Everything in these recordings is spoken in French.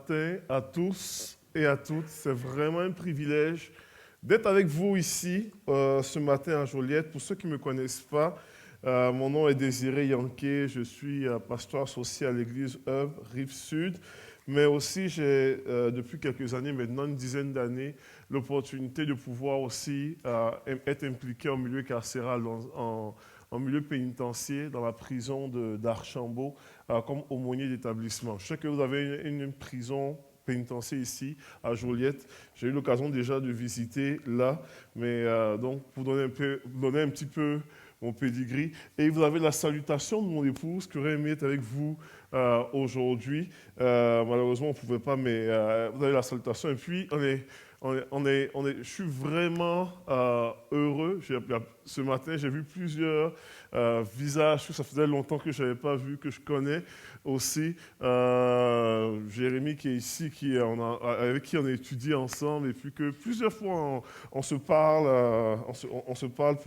matin à tous et à toutes. C'est vraiment un privilège d'être avec vous ici ce matin à Joliette. Pour ceux qui ne me connaissent pas, mon nom est Désiré Yanké. Je suis pasteur associé à l'église Œuvre Rive-Sud. Mais aussi, j'ai depuis quelques années, maintenant une dizaine d'années, l'opportunité de pouvoir aussi être impliqué en milieu carcéral, en milieu pénitentiaire, dans la prison d'Archambault, comme aumônier d'établissement. Je sais que vous avez une prison pénitentiaire ici, à Joliette. J'ai eu l'occasion déjà de visiter là, mais donc pour donner un petit peu mon pedigree. Et vous avez la salutation de mon épouse qui aurait aimé être avec vous aujourd'hui. Malheureusement, on ne pouvait pas, mais vous avez la salutation. Et puis, je suis vraiment heureux. Ce matin, j'ai vu plusieurs visages que ça faisait longtemps que je n'avais pas vu, que je connais aussi. Jérémy qui est ici, avec qui on a étudié ensemble, et puis que plusieurs fois on se parle, on se parle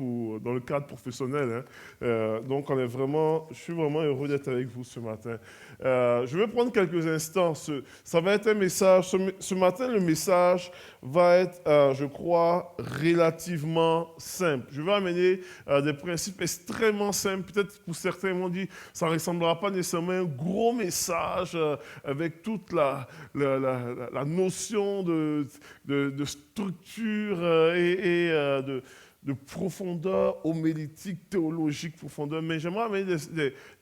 dans le cadre professionnel. Hein. Donc, je suis vraiment heureux d'être avec vous ce matin. Je vais prendre quelques instants. Ça va être un message. Ce matin, le message va être, je crois, relativement simple. Je vais amener des principes extrêmement simples. Peut-être pour certains, ils m'ont dit, ça ne ressemblera pas nécessairement à un gros message avec toute la notion de structure et de profondeur homilétique, théologique, profondeur. Mais j'aimerais amener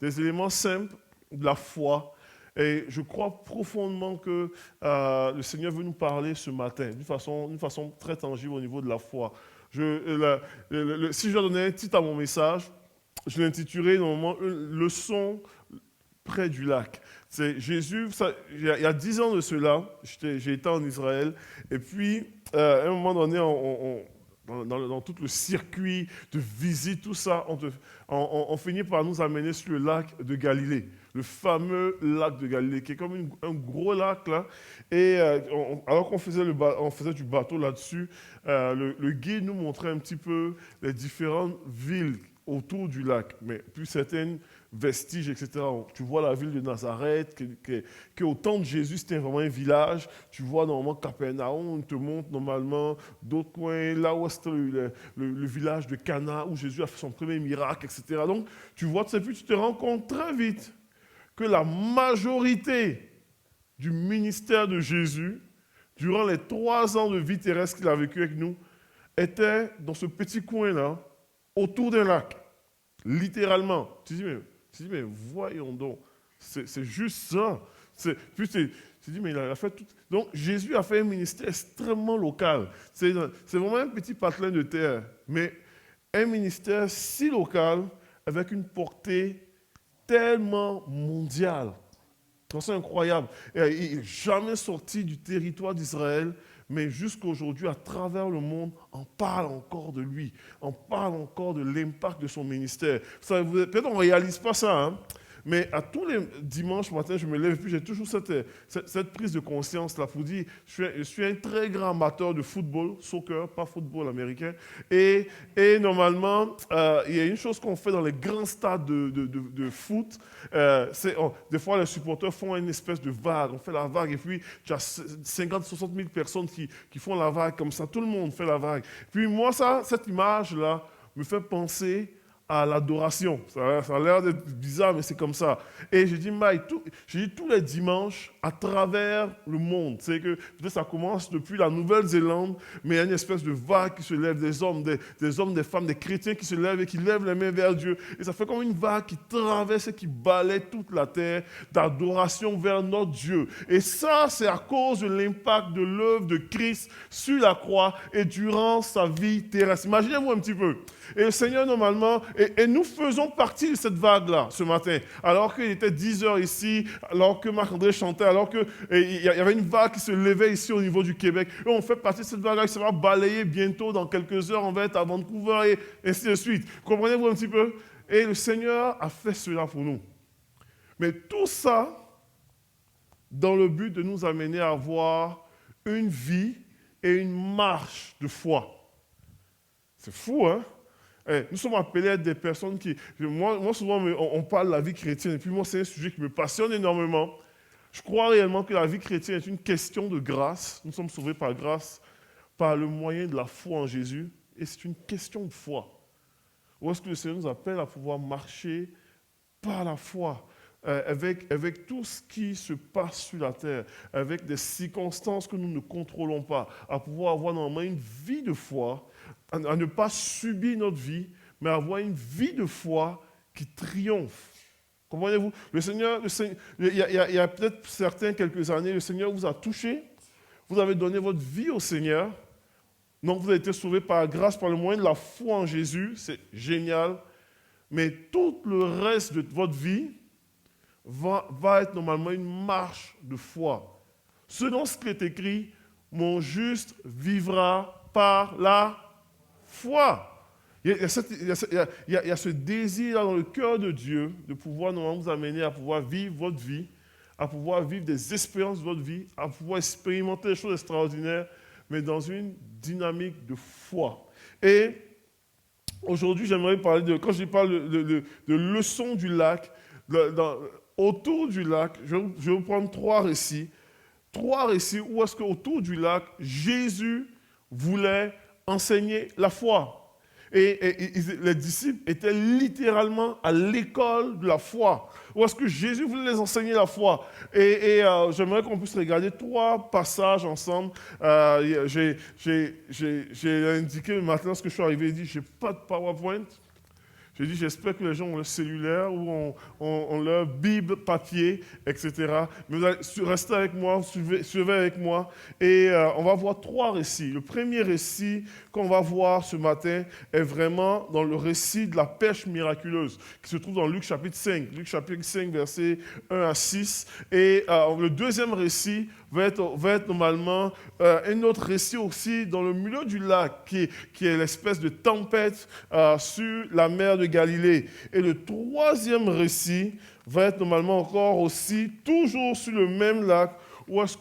des éléments simples de la foi. Et je crois profondément que le Seigneur veut nous parler ce matin d'une façon très tangible au niveau de la foi. Si je dois donner un titre à mon message, je l'intitulerai normalement « Leçon près du lac ». C'est Jésus, il y a 10 ans de cela, j'ai été en Israël, et puis à un moment donné, dans tout le circuit de visite, tout ça, on finit par nous amener sur le lac de Galilée, le fameux lac de Galilée, qui est comme un gros lac là. Et alors qu'on faisait du bateau là-dessus, le guide nous montrait un petit peu les différentes villes autour du lac, mais plus certaines vestiges, etc. Tu vois la ville de Nazareth, qui au temps de Jésus, c'était vraiment un village. Tu vois normalement Capernaum, on te montre normalement d'autres coins, là où c'était le village de Cana, où Jésus a fait son premier miracle, etc. Donc, tu vois, puis tu te rends compte très vite que la majorité du ministère de Jésus, durant les 3 ans de vie terrestre qu'il a vécu avec nous, était dans ce petit coin-là, autour d'un lac, littéralement. Tu dis, mais voyons donc, c'est juste ça. Puis tu dis, mais il a fait tout. Donc Jésus a fait un ministère extrêmement local. C'est vraiment un petit patelin de terre, mais un ministère si local, avec une portée tellement mondiale. C'est incroyable. Il n'est jamais sorti du territoire d'Israël, mais jusqu'aujourd'hui, à travers le monde, on parle encore de lui. On parle encore de l'impact de son ministère. Peut-être qu'on ne réalise pas ça, hein? Mais à tous les dimanches matin, je me lève et puis j'ai toujours cette prise de conscience-là pour dire, je suis un très grand amateur de football, soccer, pas football américain. Et normalement, il y a une chose qu'on fait dans les grands stades de foot. Des fois, les supporters font une espèce de vague. On fait la vague et puis tu as 50-60 000 personnes qui font la vague comme ça. Tout le monde fait la vague. Puis moi, cette image-là me fait penser à l'adoration. Ça a l'air d'être bizarre, mais c'est comme ça. Et j'ai dit, tous les dimanches, à travers le monde, c'est que peut-être ça commence depuis la Nouvelle-Zélande, mais il y a une espèce de vague qui se lève, des hommes, des femmes, des chrétiens qui se lèvent et qui lèvent les mains vers Dieu. Et ça fait comme une vague qui traverse et qui balaie toute la terre d'adoration vers notre Dieu. Et ça, c'est à cause de l'impact de l'œuvre de Christ sur la croix et durant sa vie terrestre. Imaginez-vous un petit peu. Et le Seigneur, normalement, et nous faisons partie de cette vague-là ce matin. Alors qu'il était 10 heures ici, alors que Marc-André chantait, alors qu'il y avait une vague qui se levait ici au niveau du Québec. Et on fait partie de cette vague-là qui sera balayée bientôt, dans quelques heures, on va être à Vancouver et ainsi de suite. Comprenez-vous un petit peu? Et le Seigneur a fait cela pour nous. Mais tout ça, dans le but de nous amener à avoir une vie et une marche de foi. C'est fou, hein? Nous sommes appelés à être des personnes qui... Moi souvent, on parle de la vie chrétienne, et puis moi, c'est un sujet qui me passionne énormément. Je crois réellement que la vie chrétienne est une question de grâce. Nous sommes sauvés par grâce, par le moyen de la foi en Jésus. Et c'est une question de foi. Où est-ce que le Seigneur nous appelle à pouvoir marcher par la foi, avec tout ce qui se passe sur la terre, avec des circonstances que nous ne contrôlons pas, à pouvoir avoir normalement une vie de foi, à ne pas subir notre vie, mais avoir une vie de foi qui triomphe. Comprenez-vous? Il y a peut-être quelques années, le Seigneur vous a touché, vous avez donné votre vie au Seigneur, donc vous avez été sauvé par grâce, par le moyen de la foi en Jésus, c'est génial, mais tout le reste de votre vie va être normalement une marche de foi. Selon ce qui est écrit, mon juste vivra par la foi. Il y a ce désir dans le cœur de Dieu de pouvoir normalement vous amener à pouvoir vivre votre vie, à pouvoir vivre des expériences de votre vie, à pouvoir expérimenter des choses extraordinaires, mais dans une dynamique de foi. Et aujourd'hui, j'aimerais parler quand je parle de leçons du lac, autour du lac, je vais vous prendre trois récits où est-ce qu'autour du lac, Jésus voulait enseigner la foi. Et les disciples étaient littéralement à l'école de la foi. Où est-ce que Jésus voulait les enseigner la foi. Et j'aimerais qu'on puisse regarder trois passages ensemble. J'ai indiqué le matin, lorsque je suis arrivé, j'ai dit, je n'ai pas de PowerPoint. J'ai dit, j'espère que les gens ont leur cellulaire ou ont leur Bible papier, etc. Mais vous allez rester avec moi, suivez avec moi. Et on va voir trois récits. Le premier récit qu'on va voir ce matin est vraiment dans le récit de la pêche miraculeuse, qui se trouve dans Luc chapitre 5. Luc chapitre 5, versets 1 à 6. Et le deuxième récit va être normalement un autre récit aussi dans le milieu du lac, qui est l'espèce de tempête sur la mer de Galilée. Et le troisième récit va être normalement encore aussi, toujours sur le même lac, où est-ce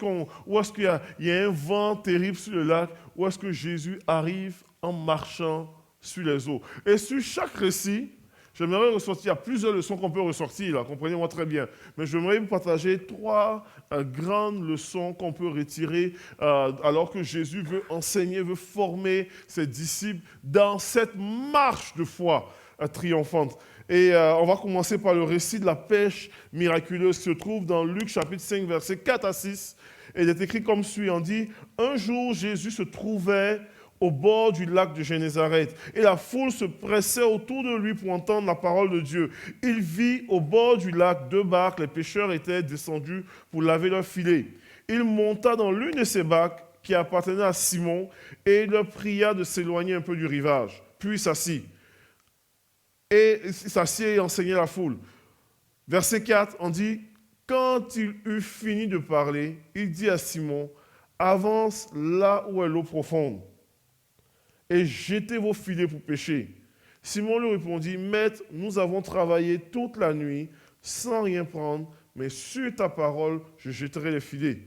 qu'il y a un vent terrible sur le lac, où est-ce que Jésus arrive en marchant sur les eaux. Et sur chaque récit, j'aimerais ressortir, il y a plusieurs leçons qu'on peut ressortir, là, comprenez-moi très bien. Mais j'aimerais vous partager trois grandes leçons qu'on peut retirer alors que Jésus veut enseigner, veut former ses disciples dans cette marche de foi triomphante. Et on va commencer par le récit de la pêche miraculeuse qui se trouve dans Luc chapitre 5, versets 4 à 6. Et il est écrit comme suit, on dit, « Un jour, Jésus se trouvait au bord du lac de Génézareth. Et la foule se pressait autour de lui pour entendre la parole de Dieu. Il vit au bord du lac deux barques. Les pêcheurs étaient descendus pour laver leurs filets. Il monta dans l'une de ces barques qui appartenait à Simon et il leur pria de s'éloigner un peu du rivage. Puis il s'assit. Et enseignait la foule. Verset 4, on dit, « Quand il eut fini de parler, il dit à Simon, « Avance là où est l'eau profonde. Et jetez vos filets pour pêcher. » Simon lui répondit, « Maître, nous avons travaillé toute la nuit sans rien prendre, mais sur ta parole, je jetterai les filets. »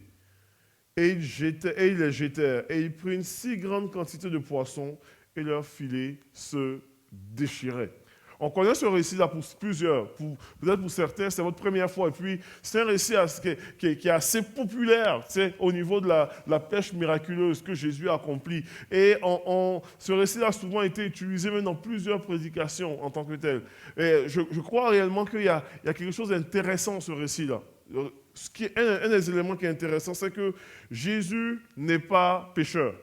Et ils les jetèrent, et ils prirent une si grande quantité de poissons, et leurs filets se déchiraient. On connaît ce récit-là pour plusieurs. Peut-être pour certains, c'est votre première fois. Et puis, c'est un récit qui est assez populaire au niveau de la pêche miraculeuse que Jésus a accomplie. Et ce récit-là a souvent été utilisé même dans plusieurs prédications en tant que tel. Et je crois réellement qu'il y a quelque chose d'intéressant dans ce récit-là. Un des éléments qui est intéressant, c'est que Jésus n'est pas pécheur.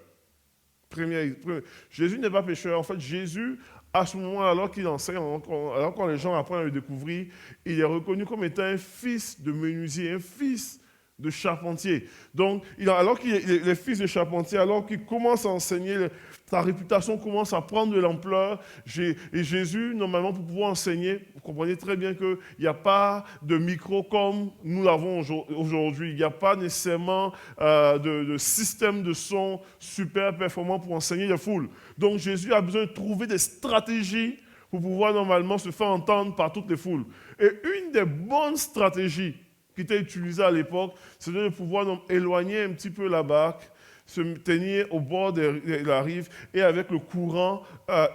Jésus n'est pas pécheur. En fait, Jésus, à ce moment, alors qu'il enseigne, alors quand les gens apprennent à le découvrir, il est reconnu comme étant un fils de menuisier, un fils de charpentier. Donc, alors qu'il est fils de charpentier, alors qu'il commence à enseigner, sa réputation commence à prendre de l'ampleur. Et Jésus, normalement, pour pouvoir enseigner, vous comprenez très bien qu'il n'y a pas de micro comme nous l'avons aujourd'hui. Il n'y a pas nécessairement de système de son super performant pour enseigner les foules. Donc, Jésus a besoin de trouver des stratégies pour pouvoir normalement se faire entendre par toutes les foules. Et une des bonnes stratégies qui était utilisée à l'époque, c'était de pouvoir éloigner un petit peu la barque, se tenir au bord de la rive et avec le courant,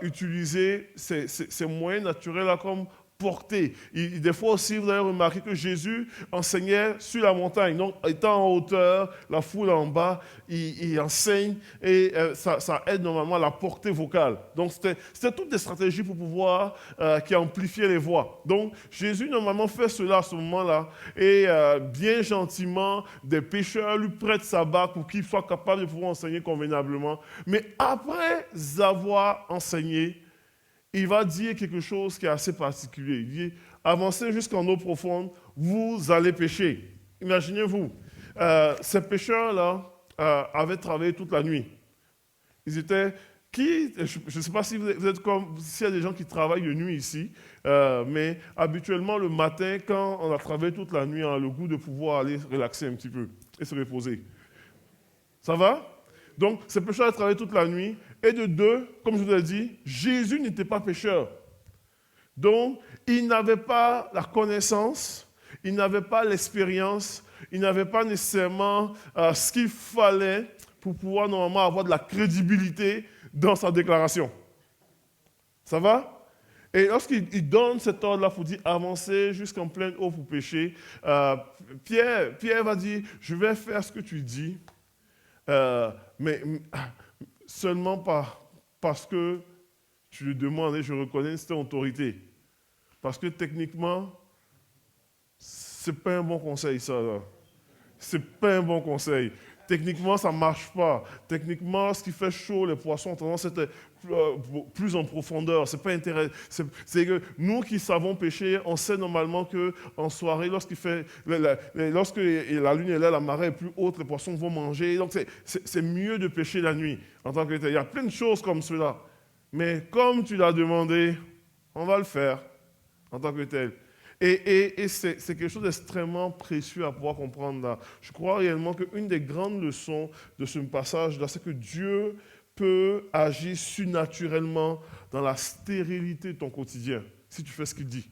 utiliser ces moyens naturels là, comme porter. Des fois aussi, vous avez remarqué que Jésus enseignait sur la montagne. Donc, étant en hauteur, la foule en bas, il enseigne et ça aide normalement à la portée vocale. Donc, c'était toutes des stratégies pour pouvoir qui amplifiaient les voix. Donc, Jésus normalement fait cela à ce moment-là et bien gentiment, des pécheurs lui prêtent sa barque pour qu'il soit capable de pouvoir enseigner convenablement. Mais après avoir enseigné, il va dire quelque chose qui est assez particulier. Il dit, avancez jusqu'en eau profonde, vous allez pêcher. Imaginez-vous, ces pêcheurs-là avaient travaillé toute la nuit. Ils étaient, je ne sais pas si vous êtes comme, s'il y a des gens qui travaillent de nuit ici, mais habituellement le matin, quand on a travaillé toute la nuit, on a le goût de pouvoir aller relaxer un petit peu et se reposer. Ça va? Donc, ces pécheurs avaient travaillé toute la nuit. Et de deux, comme je vous l'ai dit, Jésus n'était pas pécheur. Donc, il n'avait pas la connaissance, il n'avait pas l'expérience, il n'avait pas nécessairement ce qu'il fallait pour pouvoir normalement avoir de la crédibilité dans sa déclaration. Ça va? Et lorsqu'il donne cet ordre-là pour dire avancer jusqu'en pleine eau pour pêcher, Pierre va dire, je vais faire ce que tu dis, mais seulement parce que tu lui demandes et je reconnais cette autorité. Parce que techniquement, ce n'est pas un bon conseil, ça. Ce n'est pas un bon conseil. Techniquement, ça ne marche pas. Techniquement, ce qui fait chaud, les poissons ont tendance à être plus en profondeur. C'est pas intéressant. C'est que nous qui savons pêcher, on sait normalement qu'en soirée, lorsque la lune est là, la marée est plus haute, les poissons vont manger. Donc, c'est mieux de pêcher la nuit en tant que tel. Il y a plein de choses comme cela. Mais comme tu l'as demandé, on va le faire en tant que tel. Et c'est quelque chose d'extrêmement précieux à pouvoir comprendre là. Je crois réellement qu'une des grandes leçons de ce passage-là, c'est que Dieu peut agir surnaturellement dans la stérilité de ton quotidien, si tu fais ce qu'il dit.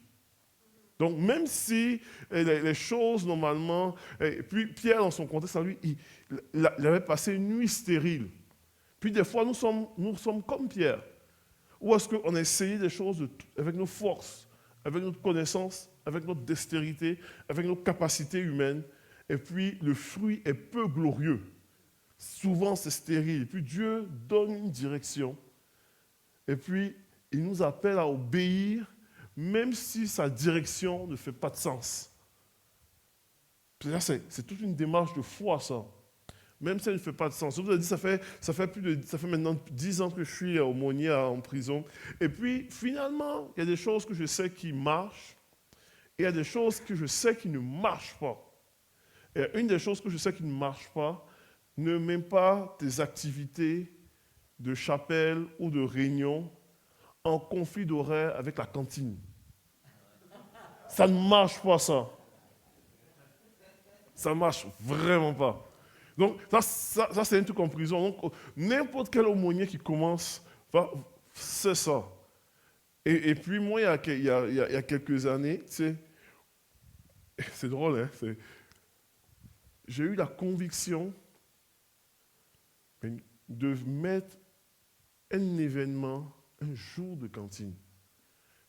Donc, même si les choses, normalement... Et puis, Pierre, dans son contexte, à lui, il avait passé une nuit stérile. Puis, des fois, nous sommes comme Pierre. Ou est-ce qu'on a essayé des choses avec nos forces, avec notre connaissance, avec notre dextérité, avec nos capacités humaines, et puis le fruit est peu glorieux. Souvent, c'est stérile. Et puis Dieu donne une direction, et puis il nous appelle à obéir, même si sa direction ne fait pas de sens. C'est toute une démarche de foi, ça. Même si elle ne fait pas de sens. Je vous ai dit, ça fait maintenant 10 ans que je suis aumônier en prison. Et puis, finalement, il y a des choses que je sais qui marchent, et il y a des choses que je sais qui ne marchent pas. Et une des choses que je sais qui ne marche pas, ne mets pas tes activités de chapelle ou de réunion en conflit d'horaire avec la cantine. Ça ne marche pas, ça. Ça ne marche vraiment pas. Donc, ça c'est un truc en prison. Donc, n'importe quel aumônier qui commence, c'est ça. Et puis, moi, il y a quelques années, tu sais, c'est drôle, hein, j'ai eu la conviction de mettre un événement, un jour de cantine.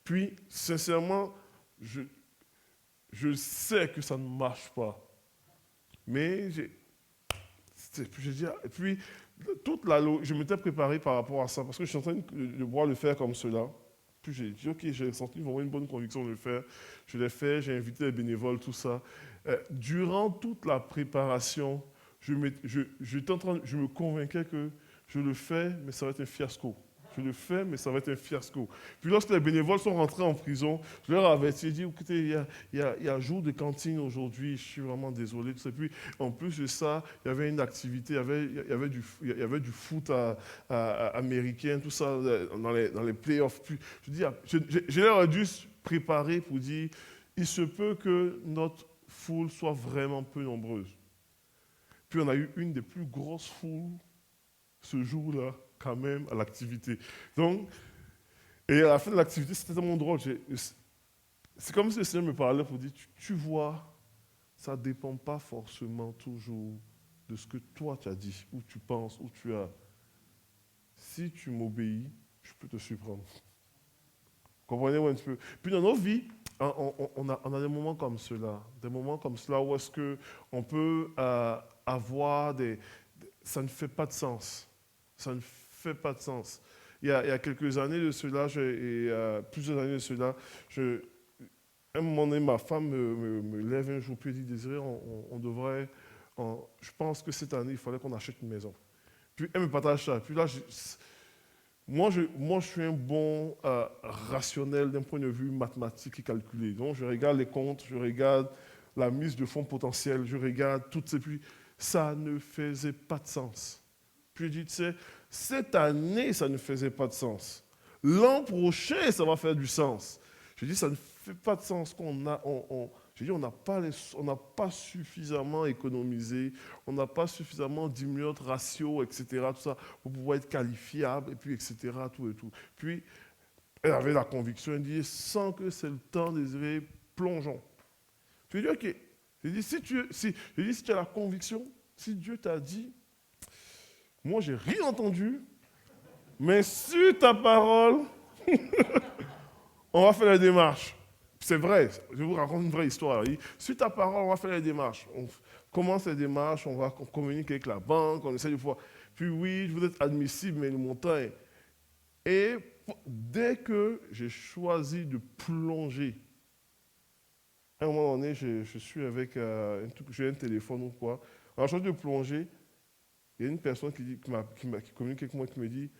Puis, sincèrement, je sais que ça ne marche pas. Mais et puis, je m'étais préparé par rapport à ça, parce que je suis en train de voir le faire comme cela. Puis j'ai dit, ok, j'ai senti vraiment une bonne conviction de le faire. Je l'ai fait, j'ai invité les bénévoles, tout ça. Durant toute la préparation, je me convainquais que je le fais, mais ça va être un fiasco. Je le fais, mais ça va être un fiasco. Puis lorsque les bénévoles sont rentrés en prison, je leur avais dit, écoutez, il y a jour de cantine aujourd'hui, je suis vraiment désolé. Et puis, en plus de ça, il y avait une activité, il y avait du foot américain, tout ça, dans les playoffs. Puis, je leur ai dû préparer pour dire, il se peut que notre foule soit vraiment peu nombreuse. Puis on a eu une des plus grosses foules ce jour-là, quand même, à l'activité. Donc, et à la fin de l'activité, c'était tellement drôle. C'est comme si le Seigneur me parlait pour dire, tu vois, ça ne dépend pas forcément toujours de ce que toi tu as dit, ou tu penses, ou tu as. Si tu m'obéis, je peux te surprendre. Comprenez un petit peu. Puis dans nos vies, on a des moments comme cela. Des moments comme cela où est-ce qu'on peut avoir des... Ça ne fait pas de sens. Ça ne fait pas de sens. Il y a quelques années de cela, plusieurs années de cela, à un moment donné, ma femme me lève un jour, puis elle dit, Désiré, on devrait, je pense que cette année, il fallait qu'on achète une maison. Puis elle me partage ça. Puis là, moi, je suis un bon rationnel d'un point de vue mathématique et calculé. Donc, je regarde les comptes, je regarde la mise de fonds potentiels, je regarde toutes ces... Puis, ça ne faisait pas de sens. Puis, je dis, tu sais, cette année, ça ne faisait pas de sens. L'an prochain, ça va faire du sens. Je dis, ça ne fait pas de sens qu'on a... je dis, on n'a pas suffisamment économisé, on n'a pas suffisamment diminué notre ratio, etc., tout ça, pour pouvoir être qualifiable, et puis, etc., tout et tout. Puis, elle avait la conviction, elle dit, sans que c'est le temps, Désiré, plongeons. Je lui ai dit, ok. Je lui ai dit, si tu as la conviction, si Dieu t'a dit, moi, j'ai rien entendu, mais sur ta parole, on va faire la démarche. C'est vrai, je vous raconte une vraie histoire. Il dit, sur ta parole, on va faire la démarche. On commence la démarche, on communique avec la banque, on essaie de voir. Puis oui, vous êtes admissible, mais le montant est... Et dès que j'ai choisi de plonger, à un moment donné, je suis avec j'ai un téléphone ou quoi. Alors, je choisi de plonger. Il y a une personne qui communique avec moi qui me dit,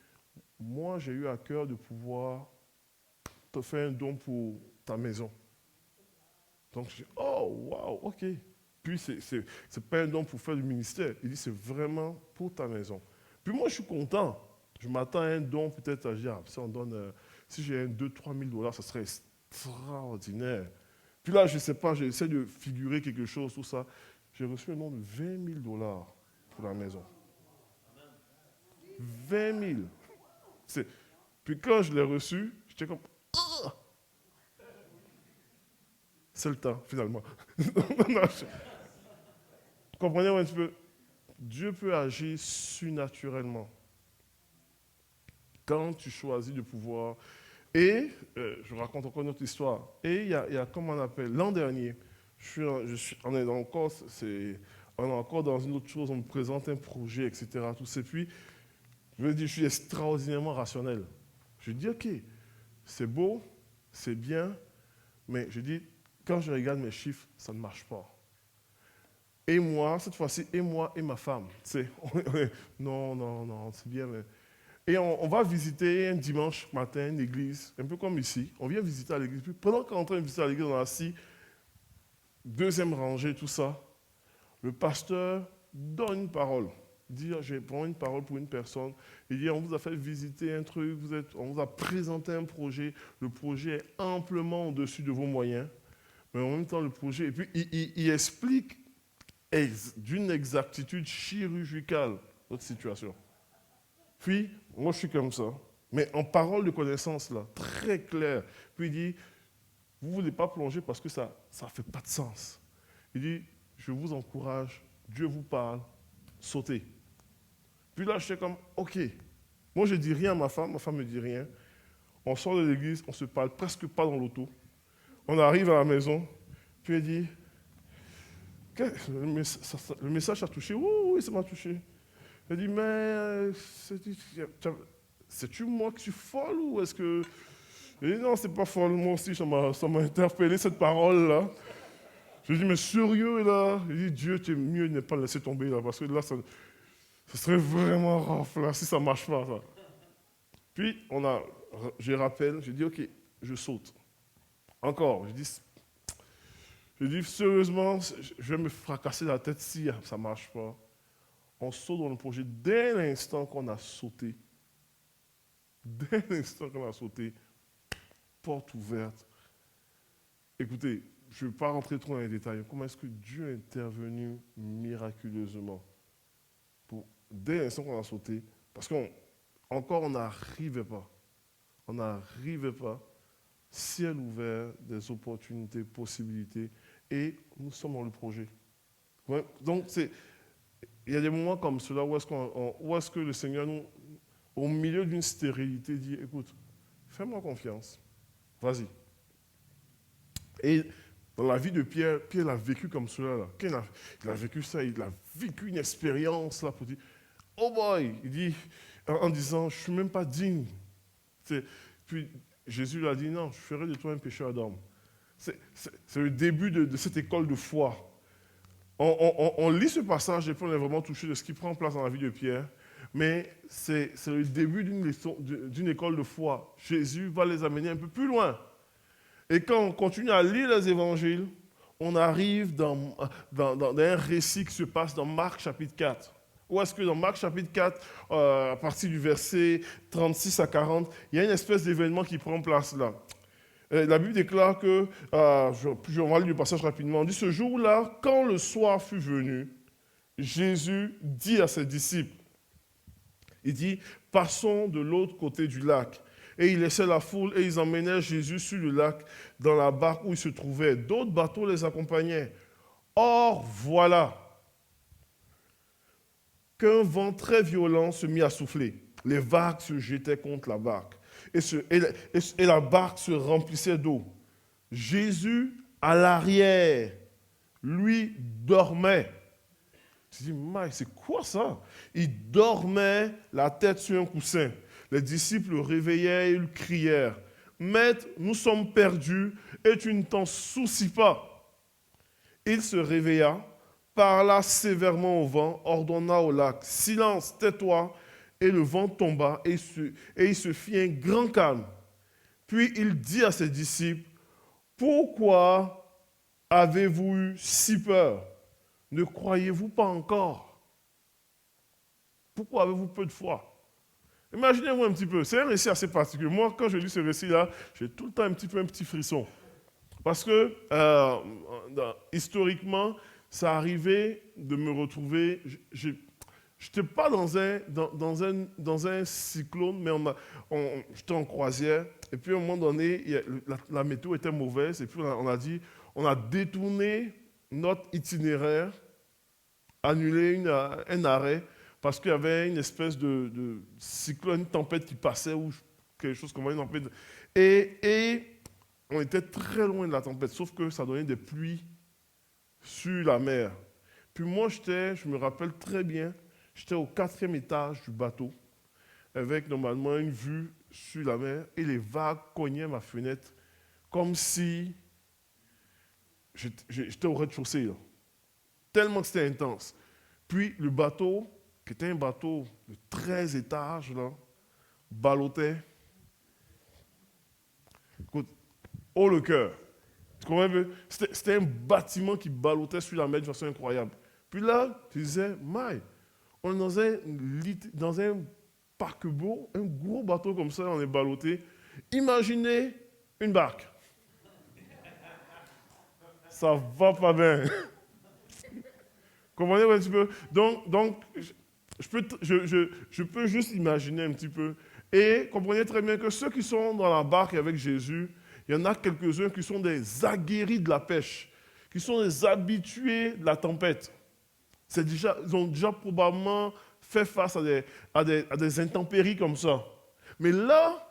moi, j'ai eu à cœur de pouvoir te faire un don pour ta maison. Donc, je dis, oh, waouh, ok. Puis, c'est pas un don pour faire du ministère. Il dit, c'est vraiment pour ta maison. Puis, moi, je suis content. Je m'attends à un don, peut-être, à dire, si on donne, si j'ai un 2-3 000 dollars, ça serait extraordinaire. Puis là, je ne sais pas, j'essaie de figurer quelque chose, tout ça. J'ai reçu un don de 20 000 dollars pour la maison. 20 000. Puis quand je l'ai reçu, j'étais comme, ah, c'est le temps, finalement. Comprenez un petit peu, Dieu peut agir surnaturellement quand tu choisis de pouvoir. Et, je raconte encore une autre histoire, et il y a comment on appelle, l'an dernier, on est encore dans une autre chose, on me présente un projet, etc. Tout ça. Puis, je veux dire, je suis extraordinairement rationnel. Je dis, ok, c'est beau, c'est bien, mais je dis, quand je regarde mes chiffres, ça ne marche pas. Et moi, cette fois-ci, et moi et ma femme, tu sais, non, c'est bien, mais... Et on va visiter un dimanche matin une église, un peu comme ici. On vient visiter à l'église. Puis pendant qu'on est en train de visiter à l'église, on est assis, deuxième rangée, tout ça. Le pasteur donne une parole. Il dit, je prends une parole pour une personne. Il dit, on vous a fait visiter un truc, on vous a présenté un projet. Le projet est amplement au-dessus de vos moyens. Mais en même temps, le projet... Et puis, il explique d'une exactitude chirurgicale notre situation. Puis, moi, je suis comme ça. Mais en parole de connaissance, là, très clair. Puis il dit, vous ne voulez pas plonger parce que ça ne fait pas de sens. Il dit, je vous encourage, Dieu vous parle, sautez. Puis là, j'étais comme, ok. Moi, je ne dis rien à ma femme ne me dit rien. On sort de l'église, on ne se parle presque pas dans l'auto. On arrive à la maison, puis elle dit, le message a touché. Oui, ça m'a touché. Elle dit, mais c'est-tu moi qui suis folle ou est-ce que... Elle dit, non, c'est pas folle, moi aussi, ça m'a interpellé cette parole-là. Je lui dis, mais sérieux, là? Il dit, Dieu, tu es mieux de ne pas laisser tomber, là, parce que là, ça serait vraiment raf, là, si ça ne marche pas, ça. Puis, je rappelle, je dis, ok, je saute. Encore, je dis sérieusement, je vais me fracasser la tête si ça ne marche pas. On saute dans le projet dès l'instant qu'on a sauté. Dès l'instant qu'on a sauté, porte ouverte. Écoutez, je ne vais pas rentrer trop dans les détails. Comment est-ce que Dieu est intervenu miraculeusement dès l'instant qu'on a sauté? Parce qu'encore, on n'arrivait pas. On n'arrivait pas. Ciel ouvert, des opportunités, possibilités. Et nous sommes dans le projet. Ouais, donc, il y a des moments comme cela où est-ce que le Seigneur, au milieu d'une stérilité, dit, écoute, fais-moi confiance. Vas-y. Et dans la vie de Pierre, Pierre l'a vécu comme cela. Là. Quand il a vécu ça, il a vécu une expérience là pour dire, oh boy, il dit, en disant, je ne suis même pas digne. Puis Jésus lui a dit, non, je ferai de toi un pécheur d'homme. C'est le début de cette école de foi. On lit ce passage et puis on est vraiment touché de ce qui prend place dans la vie de Pierre. Mais c'est le début d'une école de foi. Jésus va les amener un peu plus loin. Et quand on continue à lire les évangiles, on arrive dans un récit qui se passe dans Marc chapitre 4. Où est-ce que dans Marc chapitre 4, à partir du verset 36 à 40, il y a une espèce d'événement qui prend place là. La Bible déclare que, je vais lire le passage rapidement, on dit ce jour-là, quand le soir fut venu, Jésus dit à ses disciples, il dit, passons de l'autre côté du lac. Et ils laissaient la foule et ils emmenaient Jésus sur le lac dans la barque où il se trouvait. D'autres bateaux les accompagnaient. Or, voilà qu'un vent très violent se mit à souffler. Les vagues se jetaient contre la barque. Et la barque se remplissait d'eau. Jésus, à l'arrière, lui, dormait. Tu te dis, Mike, c'est quoi ça? Il dormait la tête sur un coussin. Les disciples le réveillaient et lui crièrent, Maître, nous sommes perdus et tu ne t'en soucies pas. Il se réveilla, parla sévèrement au vent, ordonna au lac, Silence, tais-toi. Et le vent tomba et il se fit un grand calme. Puis il dit à ses disciples, Pourquoi avez-vous eu si peur? Ne croyez-vous pas encore? Pourquoi avez-vous peu de foi? Imaginez-vous un petit peu, c'est un récit assez particulier. Moi, quand je lis ce récit-là, j'ai tout le temps un petit frisson. Parce que, historiquement, ça arrivait de me retrouver... Je n'étais pas dans un cyclone, mais j'étais en croisière. Et puis, à un moment donné, la météo était mauvaise. Et puis, on a détourné notre itinéraire, annulé un arrêt, parce qu'il y avait une espèce de cyclone, une tempête qui passait, ou quelque chose comme une tempête. Et on était très loin de la tempête, sauf que ça donnait des pluies sur la mer. Puis moi, je me rappelle très bien, j'étais au 4e étage du bateau, avec normalement une vue sur la mer, et les vagues cognaient ma fenêtre, comme si j'étais au rez-de-chaussée, là. Tellement que c'était intense. Puis le bateau, qui était un bateau de 13 étages, là, ballottait. Écoute, haut le cœur. Tu comprends un peu? C'était un bâtiment qui ballottait sur la mer de façon incroyable. Puis là, tu disais, Maï, on est dans un paquebot, un gros bateau comme ça, on est ballotté. Imaginez une barque. Ça va pas bien. Comprenez un petit peu? Donc je peux juste imaginer un petit peu. Et comprenez très bien que ceux qui sont dans la barque avec Jésus, il y en a quelques-uns qui sont des aguerris de la pêche, qui sont des habitués de la tempête. Ils ont déjà probablement fait face à des intempéries comme ça. Mais là,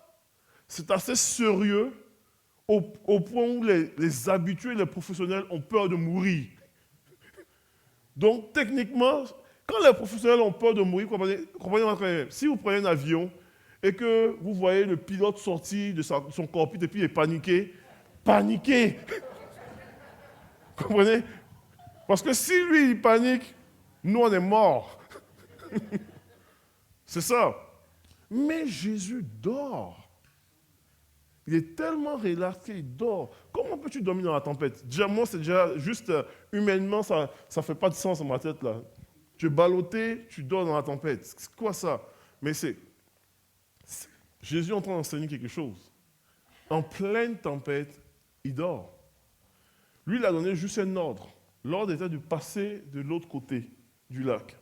c'est assez sérieux au point où les habitués, les professionnels ont peur de mourir. Donc, techniquement, quand les professionnels ont peur de mourir, comprenez-moi très bien. Si vous prenez un avion et que vous voyez le pilote sortir de son cockpit et puis il est paniqué, paniquez. Comprenez? Parce que si lui, il panique, nous, on est morts. C'est ça. Mais Jésus dort. Il est tellement relaxé, il dort. Comment peux-tu dormir dans la tempête? Déjà, moi, c'est déjà juste humainement, ça ne fait pas de sens dans ma tête, là. Tu es ballotté, tu dors dans la tempête. C'est quoi ça? Mais Jésus est en train d'enseigner quelque chose. En pleine tempête, il dort. Lui, il a donné juste un ordre. L'ordre était de passer de l'autre côté du lac.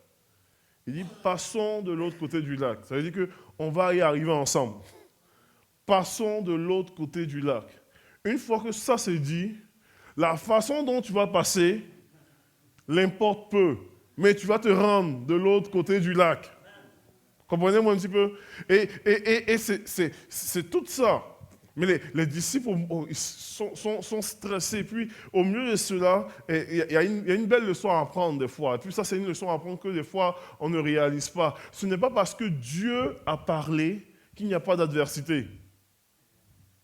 Il dit, passons de l'autre côté du lac. Ça veut dire qu'on va y arriver ensemble. Passons de l'autre côté du lac. Une fois que ça c'est dit, la façon dont tu vas passer l'importe peu, mais tu vas te rendre de l'autre côté du lac. Comprenez-moi un petit peu? Et c'est tout ça. Mais les disciples ils sont stressés. Puis, au milieu de cela, il y a une belle leçon à apprendre des fois. Et puis, ça, c'est une leçon à apprendre que des fois, on ne réalise pas. Ce n'est pas parce que Dieu a parlé qu'il n'y a pas d'adversité.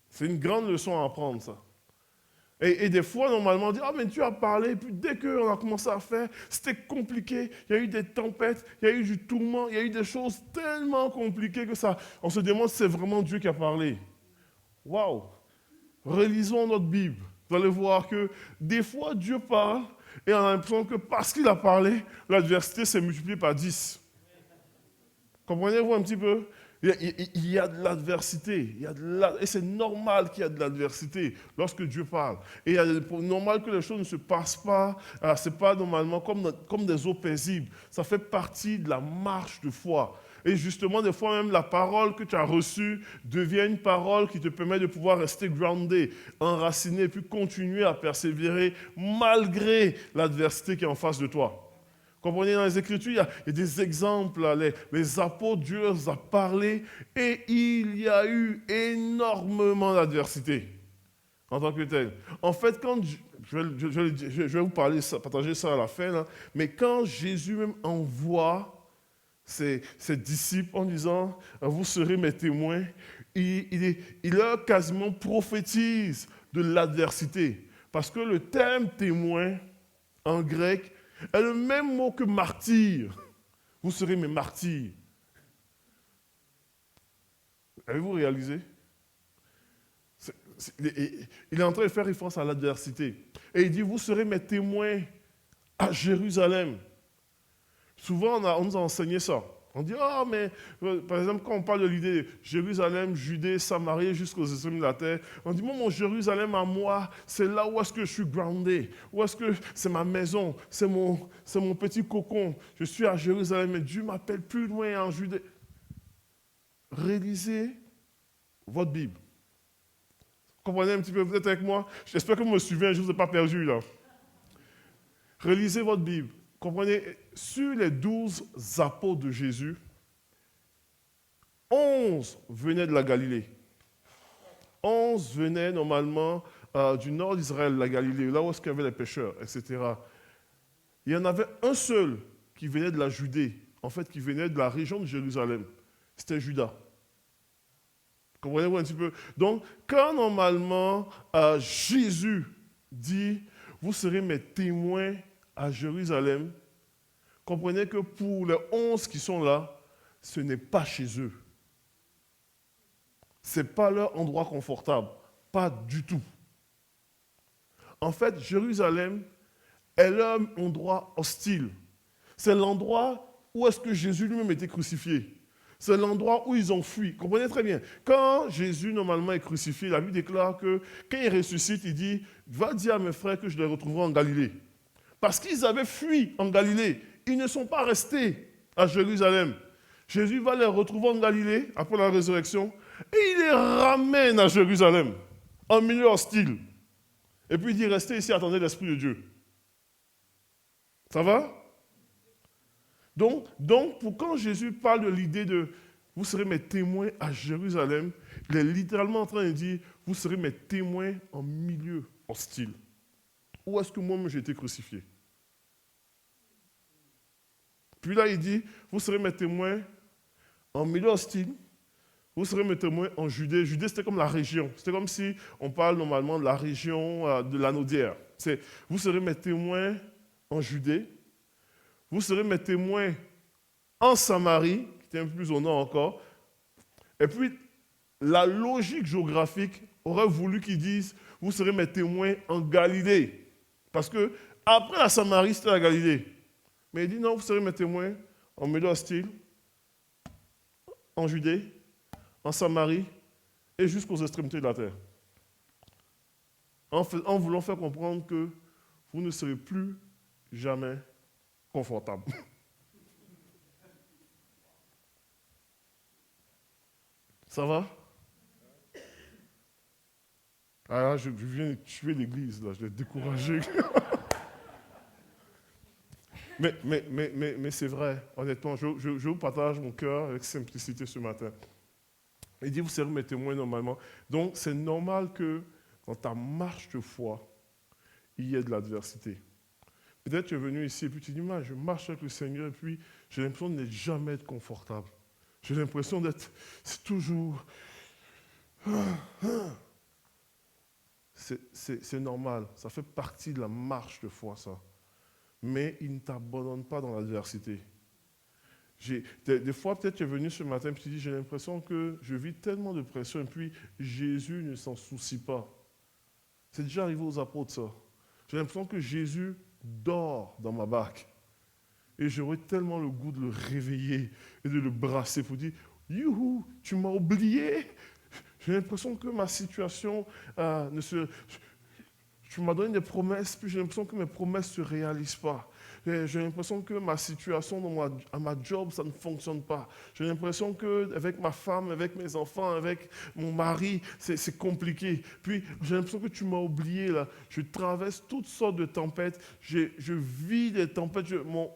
C'est une grande leçon à apprendre, ça. Et des fois, normalement, on dit, ah, mais Dieu a parlé. Et puis, dès qu'on a commencé à faire, c'était compliqué. Il y a eu des tempêtes, il y a eu du tourment, il y a eu des choses tellement compliquées que ça, on se demande si c'est vraiment Dieu qui a parlé. Waouh! Relisons notre Bible. Vous allez voir que des fois, Dieu parle et on a l'impression que parce qu'il a parlé, l'adversité s'est multipliée par 10. Comprenez-vous un petit peu? Il y a de l'adversité. Et c'est normal qu'il y ait de l'adversité lorsque Dieu parle. Et c'est normal que les choses ne se passent pas. Ce n'est pas normalement comme des eaux paisibles. Ça fait partie de la marche de foi. Et justement, des fois même, la parole que tu as reçue devient une parole qui te permet de pouvoir rester groundé, enraciné, puis continuer à persévérer malgré l'adversité qui est en face de toi. Comprenez, dans les Écritures, il y a des exemples. Les apôtres, Dieu leur a parlé et il y a eu énormément d'adversité en tant que tel. En fait, quand je vais vous partager ça à la fin, là, mais quand Jésus même envoie ses disciples en disant « Vous serez mes témoins », il leur quasiment prophétise de l'adversité. Parce que le terme témoin, en grec, est le même mot que martyr. Vous serez mes martyrs. Avez-vous réalisé? Il est en train de faire référence à l'adversité. Et il dit, vous serez mes témoins à Jérusalem. Souvent, on nous a enseigné ça. On dit, ah, mais, par exemple, quand on parle de l'idée de Jérusalem, Judée, Samarie, jusqu'aux extrémités de la terre, on dit, moi, mon Jérusalem à moi, c'est là où est-ce que je suis groundé, où est-ce que c'est ma maison, c'est mon petit cocon. Je suis à Jérusalem, mais Dieu m'appelle plus loin en Judée. Réalisez votre Bible. Comprenez un petit peu, vous êtes avec moi? J'espère que vous me suivez, je ne vous ai pas perdu là. Relisez votre Bible. Comprenez, sur les 12 apôtres de Jésus, 11 venaient de la Galilée. 11 venaient normalement du nord d'Israël, la Galilée, là où est-ce qu'il y avait les pêcheurs, etc. Il y en avait un seul qui venait de la Judée, en fait, qui venait de la région de Jérusalem. C'était Judas. Comprenez-vous un petit peu? Donc, quand normalement Jésus dit, vous serez mes témoins à Jérusalem, comprenez que pour les 11 qui sont là, ce n'est pas chez eux. Ce n'est pas leur endroit confortable. Pas du tout. En fait, Jérusalem est leur endroit hostile. C'est l'endroit où est-ce que Jésus lui-même était crucifié. C'est l'endroit où ils ont fui. Comprenez très bien. Quand Jésus, normalement, est crucifié, la Bible déclare que quand il ressuscite, il dit, va dire à mes frères que je les retrouverai en Galilée. Parce qu'ils avaient fui en Galilée. Ils ne sont pas restés à Jérusalem. Jésus va les retrouver en Galilée après la résurrection et il les ramène à Jérusalem, en milieu hostile. Et puis il dit, restez ici, attendez l'Esprit de Dieu. Ça va? Donc, pour quand Jésus parle de l'idée de « vous serez mes témoins à Jérusalem », il est littéralement en train de dire « vous serez mes témoins en milieu hostile ». Où est-ce que moi-même j'ai été crucifié? Puis là, il dit, vous serez mes témoins en milieu hostile, vous serez mes témoins en Judée. Judée, c'était comme la région. C'était comme si on parle normalement de la région de l'Anaudière. Vous serez mes témoins en Judée, vous serez mes témoins en Samarie, qui est un peu plus au nord encore. Et puis, la logique géographique aurait voulu qu'ils disent, vous serez mes témoins en Galilée. Parce que après la Samarie, c'était la Galilée. Mais il dit non, vous serez mes témoins en milieu hostile, en Judée, en Samarie et jusqu'aux extrémités de la terre. En voulant faire comprendre que vous ne serez plus jamais confortable. Ça va? Ah là, je viens de tuer l'église, là, je l'ai découragé. Mais c'est vrai, honnêtement, je vous partage mon cœur avec simplicité ce matin. Il dit, vous serez mes témoins normalement. Donc, c'est normal que dans ta marche de foi, il y ait de l'adversité. Peut-être tu es venu ici et puis tu dis, moi, je marche avec le Seigneur et puis j'ai l'impression de ne jamais être confortable. J'ai l'impression d'être, c'est toujours... C'est normal, ça fait partie de la marche de foi, ça. Mais il ne t'abandonne pas dans l'adversité. Des fois, peut-être tu es venu ce matin et tu te dis, j'ai l'impression que je vis tellement de pression et puis Jésus ne s'en soucie pas. C'est déjà arrivé aux apôtres, ça. J'ai l'impression que Jésus dort dans ma barque. Et j'aurais tellement le goût de le réveiller et de le brasser pour dire, youhou, tu m'as oublié. J'ai l'impression que ma situation ne se... Tu m'as donné des promesses, puis j'ai l'impression que mes promesses ne se réalisent pas. J'ai l'impression que ma situation à ma job, ça ne fonctionne pas. J'ai l'impression qu'avec ma femme, avec mes enfants, avec mon mari, c'est compliqué. Puis j'ai l'impression que tu m'as oublié là. Je traverse toutes sortes de tempêtes. Je vis des tempêtes.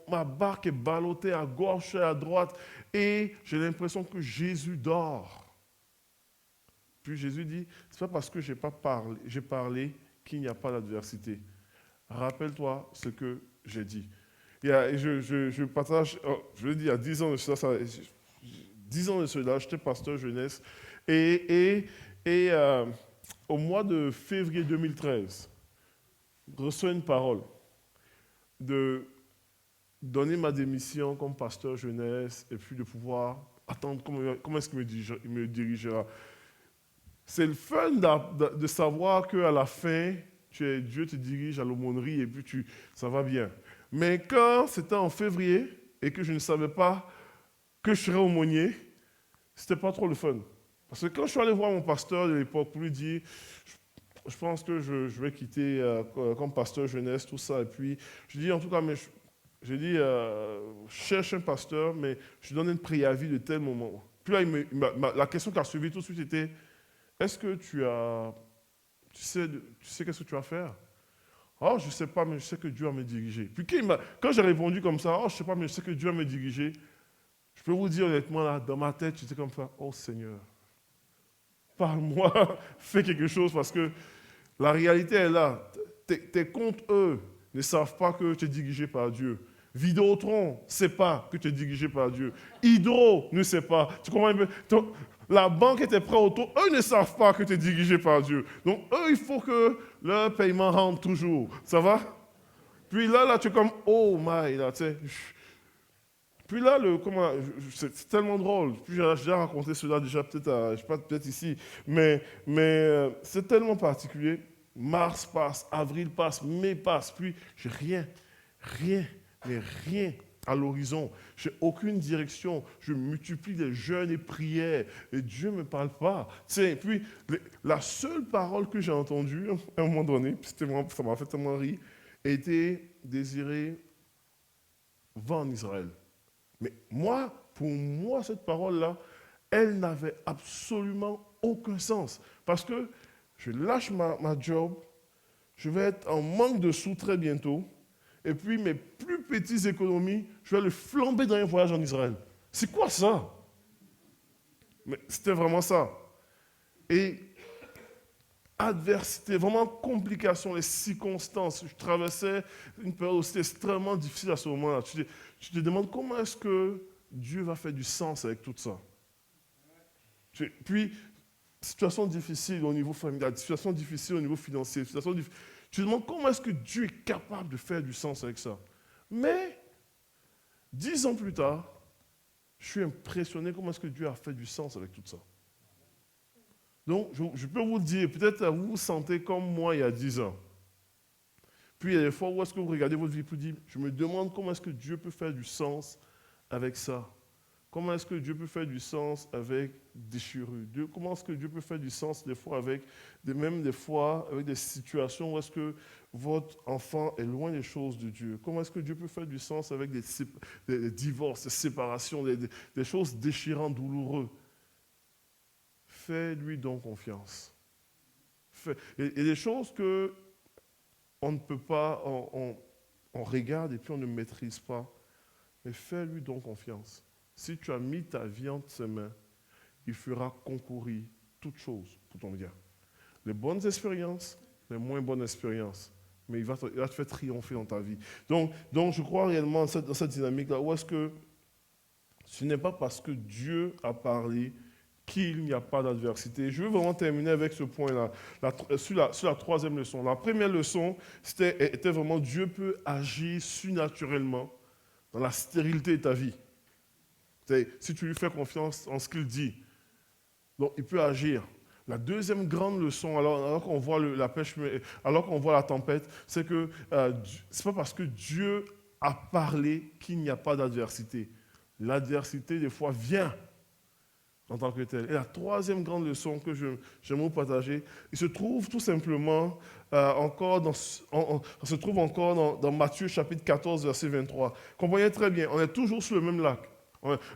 Ma barque est ballottée à gauche et à droite. Et j'ai l'impression que Jésus dort. Puis Jésus dit, c'est pas parce que j'ai parlé qu'il n'y a pas d'adversité. Rappelle-toi ce que j'ai dit. Je partage, je le dis, il y a 10 ans de cela, 10 ans de cela, j'étais pasteur jeunesse. Et au mois de février 2013, je reçois une parole de donner ma démission comme pasteur jeunesse et puis de pouvoir attendre comment est-ce qu'il me dirigera. C'est le fun de savoir qu'à la fin, Dieu te dirige à l'aumônerie et puis ça va bien. Mais quand c'était en février et que je ne savais pas que je serais aumônier, c'était pas trop le fun. Parce que quand je suis allé voir mon pasteur de l'époque pour lui dire, je pense que je vais quitter comme pasteur jeunesse, tout ça, et puis je dis en tout cas, j'ai dit, cherche un pasteur, mais je donne un préavis de tel moment. Puis là, la question qui a suivi tout de suite était, est-ce que tu sais qu'est-ce que tu vas faire? Oh, je ne sais pas, mais je sais que Dieu va me diriger. Puis quand j'ai répondu comme ça, oh, je ne sais pas, mais je sais que Dieu va me diriger, je peux vous dire honnêtement, là, dans ma tête, j'étais comme ça, oh Seigneur, parle-moi, fais quelque chose, parce que la réalité est là. Tes comptes, eux, ne savent pas que tu es dirigé par Dieu. Vidéotron ne sait pas que tu es dirigé par Dieu. Hydro ne sait pas. Tu comprends un peu? La banque était prête autour. Eux ne savent pas que tu es dirigé par Dieu. Donc, eux, il faut que leur paiement rentre toujours. Ça va? Puis là, tu es comme, oh my, là, tu sais. Puis là, c'est tellement drôle. Puis j'ai déjà raconté cela déjà je sais pas, peut-être ici. Mais c'est tellement particulier. Mars passe, avril passe, mai passe. Puis j'ai rien à l'horizon. Je n'ai aucune direction. Je multiplie des jeûnes et prières et Dieu ne me parle pas. Puis la seule parole que j'ai entendue à un moment donné, ça m'a fait tellement rire, était désiré va en Israël. Mais pour moi, cette parole-là, elle n'avait absolument aucun sens. Parce que je lâche ma job, je vais être en manque de sous très bientôt. Et puis, mes plus petites économies, je vais les flamber dans un voyage en Israël. C'est quoi ça? Mais c'était vraiment ça. Et adversité, vraiment complications, les circonstances. Je traversais une période aussi extrêmement difficile à ce moment-là. Tu te demandes comment est-ce que Dieu va faire du sens avec tout ça. Puis, situation difficile au niveau familial, situation difficile au niveau financier, tu te demandes comment est-ce que Dieu est capable de faire du sens avec ça. Mais, 10 ans plus tard, je suis impressionné comment est-ce que Dieu a fait du sens avec tout ça. Donc, je peux vous dire, peut-être vous vous sentez comme moi il y a 10 ans. Puis il y a des fois où est-ce que vous regardez votre vie et vous dites, je me demande comment est-ce que Dieu peut faire du sens avec ça. Comment est-ce que Dieu peut faire du sens avec déchirure? Comment est-ce que Dieu peut faire du sens des fois avec des situations où est-ce que votre enfant est loin des choses de Dieu? Comment est-ce que Dieu peut faire du sens avec des divorces, des séparations, des choses déchirantes, douloureuses? Fais-lui donc confiance. Et des choses que on ne peut pas, on regarde et puis on ne maîtrise pas. Mais fais-lui donc confiance. Si tu as mis ta vie entre ses mains, il fera concourir toutes choses pour ton bien. Les bonnes expériences, les moins bonnes expériences. Mais il va te faire triompher dans ta vie. Donc je crois réellement dans cette dynamique-là, où est-ce que ce n'est pas parce que Dieu a parlé qu'il n'y a pas d'adversité. Je veux vraiment terminer avec ce point-là, sur la troisième leçon. La première leçon, était vraiment Dieu peut agir surnaturellement dans la stérilité de ta vie. Si tu lui fais confiance en ce qu'il dit, donc il peut agir. La deuxième grande leçon, alors qu'on voit la pêche, alors qu'on voit la tempête, c'est que c'est pas parce que Dieu a parlé qu'il n'y a pas d'adversité. L'adversité, des fois, vient en tant que telle. Et la troisième grande leçon que j'aimerais vous partager, il se trouve tout simplement se trouve encore dans Matthieu chapitre 14, verset 23. Comprenez très bien, on est toujours sur le même lac.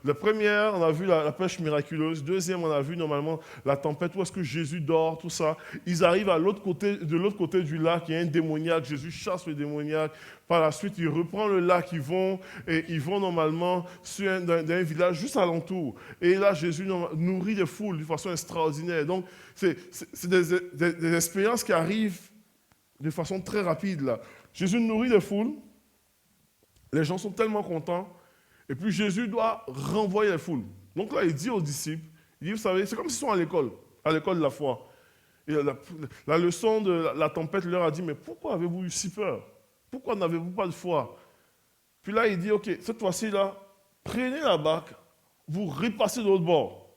La première, on a vu la pêche miraculeuse. Deuxième, on a vu normalement la tempête, où est-ce que Jésus dort, tout ça. Ils arrivent de l'autre côté du lac, il y a un démoniaque. Jésus chasse le démoniaque. Par la suite, il reprend le lac, ils vont normalement dans un village juste alentour. Et là, Jésus nourrit les foules de façon extraordinaire. Donc, c'est des expériences qui arrivent de façon très rapide, là. Jésus nourrit les foules. Les gens sont tellement contents. Et puis Jésus doit renvoyer les foules. Donc là, il dit aux disciples, il dit, vous savez, c'est comme s'ils sont à l'école de la foi. Et la leçon de la tempête leur a dit, mais pourquoi avez-vous eu si peur? Pourquoi n'avez-vous pas de foi? Puis là, il dit, ok, cette fois-ci, là, prenez la barque, vous repassez de l'autre bord.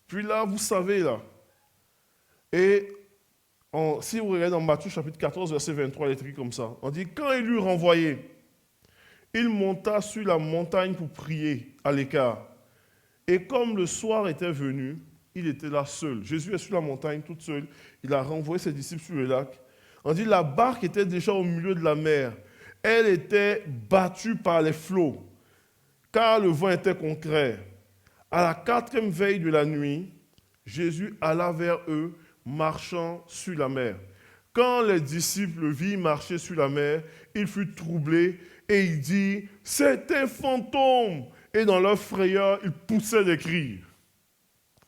Puis là, vous savez, là. Et si vous regardez dans Matthieu chapitre 14, verset 23, il est écrit comme ça. On dit, quand il l'eut renvoyé, il monta sur la montagne pour prier à l'écart. Et comme le soir était venu, il était là seul. Jésus est sur la montagne toute seule. Il a renvoyé ses disciples sur le lac. On dit la barque était déjà au milieu de la mer. Elle était battue par les flots, car le vent était contraire. À la quatrième veille de la nuit, Jésus alla vers eux, marchant sur la mer. Quand les disciples le virent marcher sur la mer, il fut troublé et il dit, c'est un fantôme. Et dans leur frayeur, ils poussaient des cris.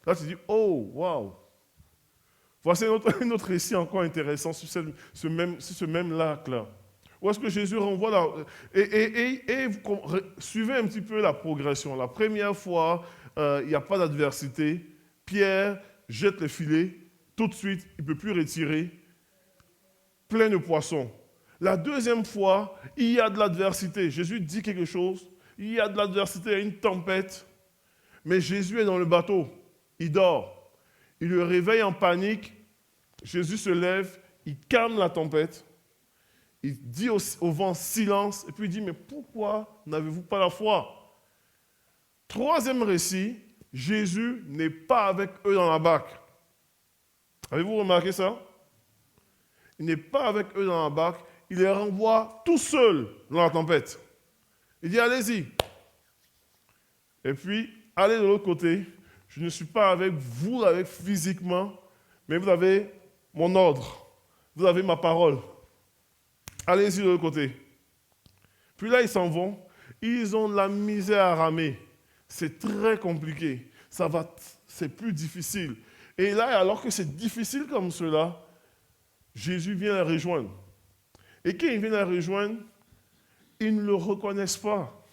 Là, tu dis, oh, waouh. Voici un autre récit encore intéressant sur ce même lac-là. Où est-ce que Jésus renvoie là? Et vous suivez un petit peu la progression. La première fois, il n'y a pas d'adversité. Pierre jette le filet. Tout de suite, il ne peut plus retirer. Plein de poissons. La deuxième fois, il y a de l'adversité. Jésus dit quelque chose. Il y a de l'adversité, il y a une tempête. Mais Jésus est dans le bateau. Il dort. Il le réveille en panique. Jésus se lève. Il calme la tempête. Il dit au vent silence. Et puis il dit, mais pourquoi n'avez-vous pas la foi? Troisième récit, Jésus n'est pas avec eux dans la barque. Avez-vous remarqué ça? Il n'est pas avec eux dans la barque. Il les renvoie tout seul dans la tempête. Il dit, allez-y. Et puis, allez de l'autre côté. Je ne suis pas avec vous, physiquement, mais vous avez mon ordre. Vous avez ma parole. Allez-y de l'autre côté. Puis là, ils s'en vont. Ils ont de la misère à ramer. C'est très compliqué. C'est plus difficile. Et là, alors que c'est difficile comme cela, Jésus vient les rejoindre. Et quand il vient les rejoindre, ils ne le reconnaissent pas.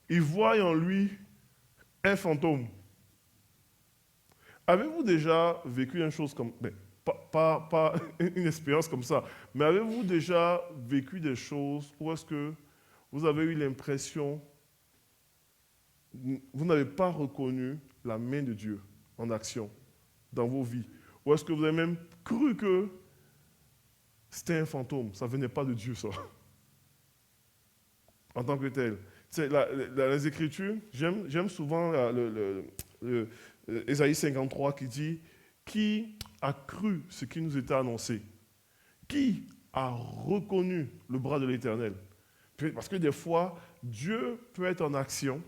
Ils voient en lui un fantôme. Avez-vous déjà vécu une chose comme... pas une expérience comme ça, mais avez-vous déjà vécu des choses où est-ce que vous avez eu l'impression, vous n'avez pas reconnu la main de Dieu en action dans vos vies? Ou est-ce que vous avez même cru que c'était un fantôme, ça ne venait pas de Dieu, ça, en tant que tel? Les Écritures, j'aime souvent Ésaïe 53 qui dit « Qui a cru ce qui nous était annoncé? Qui a reconnu le bras de l'Éternel ?» Parce que des fois, Dieu peut être en action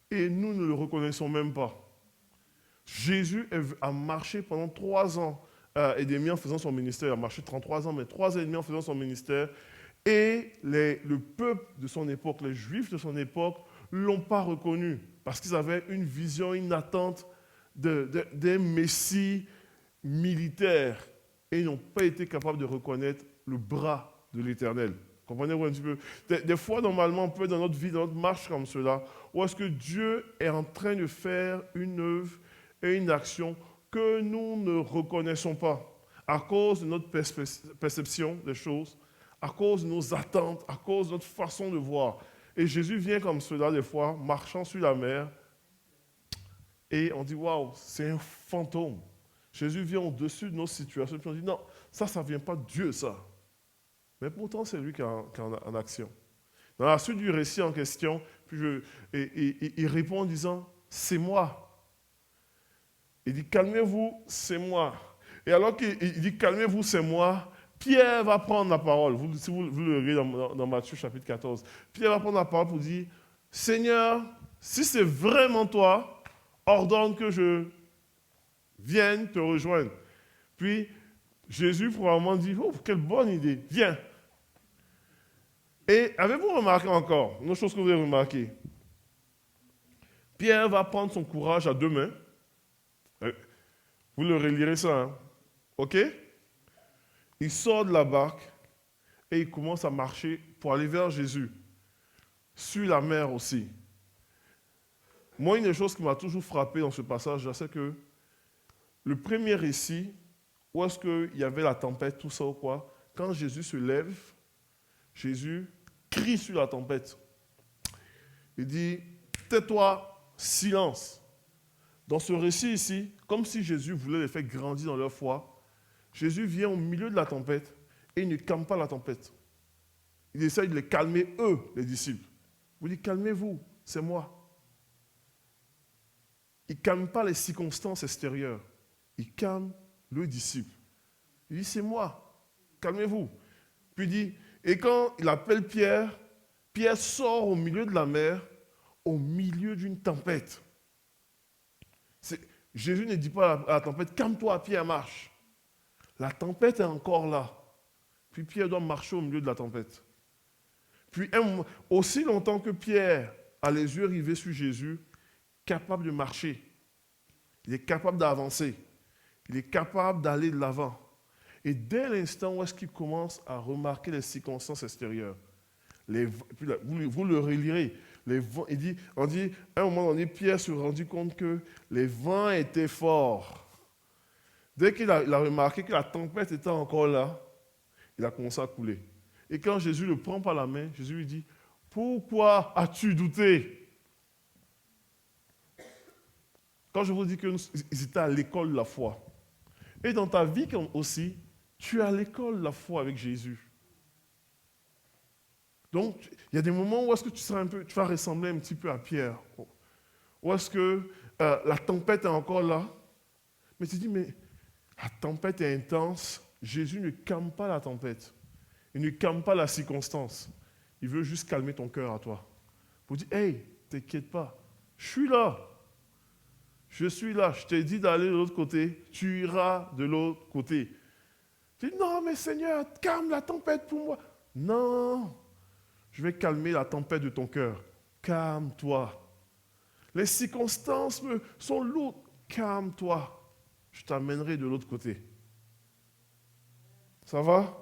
et nous ne le reconnaissons même pas. Jésus a marché pendant 3 ans et demi en faisant son ministère. Il a marché 33 ans, mais 3 ans et demi en faisant son ministère. Et le peuple de son époque, les Juifs de son époque, ne l'ont pas reconnu parce qu'ils avaient une vision, une attente d'un Messie militaire et ils n'ont pas été capables de reconnaître le bras de l'Éternel. Comprenez-vous un petit peu? Des fois, normalement, on peut dans notre vie, dans notre marche comme cela, où est-ce que Dieu est en train de faire une œuvre et une action que nous ne reconnaissons pas à cause de notre perception des choses, à cause de nos attentes, à cause de notre façon de voir. Et Jésus vient comme cela des fois, marchant sur la mer, et on dit, waouh, c'est un fantôme. Jésus vient au-dessus de nos situations, puis on dit, non, ça ne vient pas de Dieu, ça. Mais pourtant, c'est lui qui est en action. Dans la suite du récit en question, il répond en disant, c'est moi. Il dit, calmez-vous, c'est moi. Et alors qu'il dit, calmez-vous, c'est moi, Pierre va prendre la parole. Si vous le lisez dans Matthieu chapitre 14, Pierre va prendre la parole pour dire, Seigneur, si c'est vraiment toi, ordonne que je vienne te rejoindre. Puis, Jésus probablement dit, oh, quelle bonne idée, viens. Et avez-vous remarqué encore, une autre chose que vous avez remarqué? Pierre va prendre son courage à deux mains. Vous le relirez ça, hein? OK? Il sort de la barque et il commence à marcher pour aller vers Jésus. Sur la mer aussi. Moi, une des choses qui m'a toujours frappé dans ce passage, c'est que le premier récit, où est-ce qu'il y avait la tempête, tout ça ou quoi, quand Jésus se lève, Jésus crie sur la tempête. Il dit, tais-toi, silence. Dans ce récit ici, comme si Jésus voulait les faire grandir dans leur foi, Jésus vient au milieu de la tempête et il ne calme pas la tempête. Il essaye de les calmer, eux, les disciples. Il vous dit, calmez-vous, c'est moi. Il ne calme pas les circonstances extérieures. Il calme le disciple. Il dit, c'est moi, calmez-vous. Puis il dit, et quand il appelle Pierre, Pierre sort au milieu de la mer, au milieu d'une tempête. Jésus ne dit pas à la tempête, calme-toi, Pierre, marche. La tempête est encore là. Puis Pierre doit marcher au milieu de la tempête. Puis aussi longtemps que Pierre a les yeux rivés sur Jésus, capable de marcher, il est capable d'avancer, il est capable d'aller de l'avant. Et dès l'instant où est-ce qu'il commence à remarquer les circonstances extérieures, vous le relirez, on dit, à un moment donné, Pierre se rendit compte que les vents étaient forts. Dès qu'il a remarqué que la tempête était encore là, il a commencé à couler. Et quand Jésus le prend par la main, Jésus lui dit, pourquoi as-tu douté? Quand je vous dis qu'ils étaient à l'école de la foi. Et dans ta vie aussi, tu es à l'école de la foi avec Jésus. Donc, il y a des moments où est-ce que tu vas ressembler un petit peu à Pierre. Où est-ce que la tempête est encore là. Mais tu dis, mais la tempête est intense. Jésus ne calme pas la tempête. Il ne calme pas la circonstance. Il veut juste calmer ton cœur à toi. Pour dire, hey, t'inquiète pas, je suis là. Je suis là. Je t'ai dit d'aller de l'autre côté. Tu iras de l'autre côté. Tu dis, non, mais Seigneur, calme la tempête pour moi. Non, je vais calmer la tempête de ton cœur. Calme-toi. Les circonstances sont lourdes. Calme-toi. Je t'amènerai de l'autre côté. Ça va?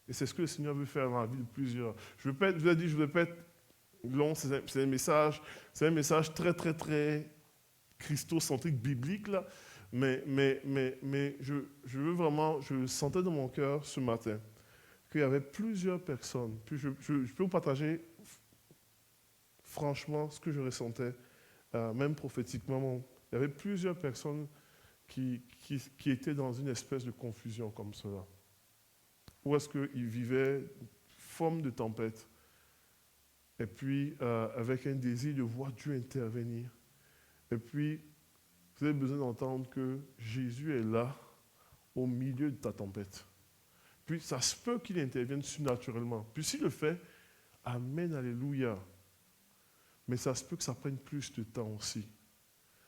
Et c'est ce que le Seigneur veut faire dans la vie de plusieurs. Je vous ai dit, je ne vais pas être long, c'est un message très, très, très christocentrique, biblique, là. Mais je veux vraiment, je sentais dans mon cœur ce matin qu'il y avait plusieurs personnes. Puis je peux vous partager franchement ce que je ressentais, même prophétiquement. Il y avait plusieurs personnes qui étaient dans une espèce de confusion comme cela. Où est-ce qu'ils vivaient forme de tempête, et puis avec un désir de voir Dieu intervenir. Et puis, vous avez besoin d'entendre que Jésus est là, au milieu de ta tempête. Puis, ça se peut qu'il intervienne surnaturellement. Puis, s'il le fait, amen, alléluia. Mais ça se peut que ça prenne plus de temps aussi.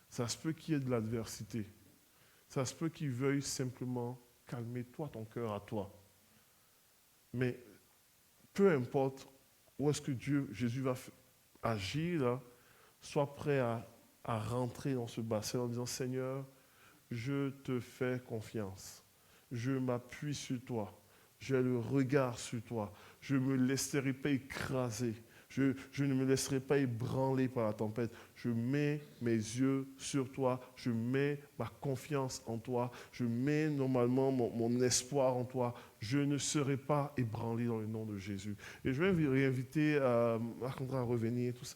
Ça se peut qu'il y ait de l'adversité. Ça se peut qu'il veuille simplement calmer toi, ton cœur à toi. Mais peu importe où est-ce que Jésus va agir là, sois prêt à rentrer dans ce bassin en disant, Seigneur, je te fais confiance. Je m'appuie sur toi. J'ai le regard sur toi. Je ne me laisserai pas écraser. Je ne me laisserai pas ébranler par la tempête. Je mets mes yeux sur toi. Je mets ma confiance en toi. Je mets normalement mon espoir en toi. Je ne serai pas ébranlé dans le nom de Jésus. Et je vais réinviter Marc-André à revenir. Tout ça.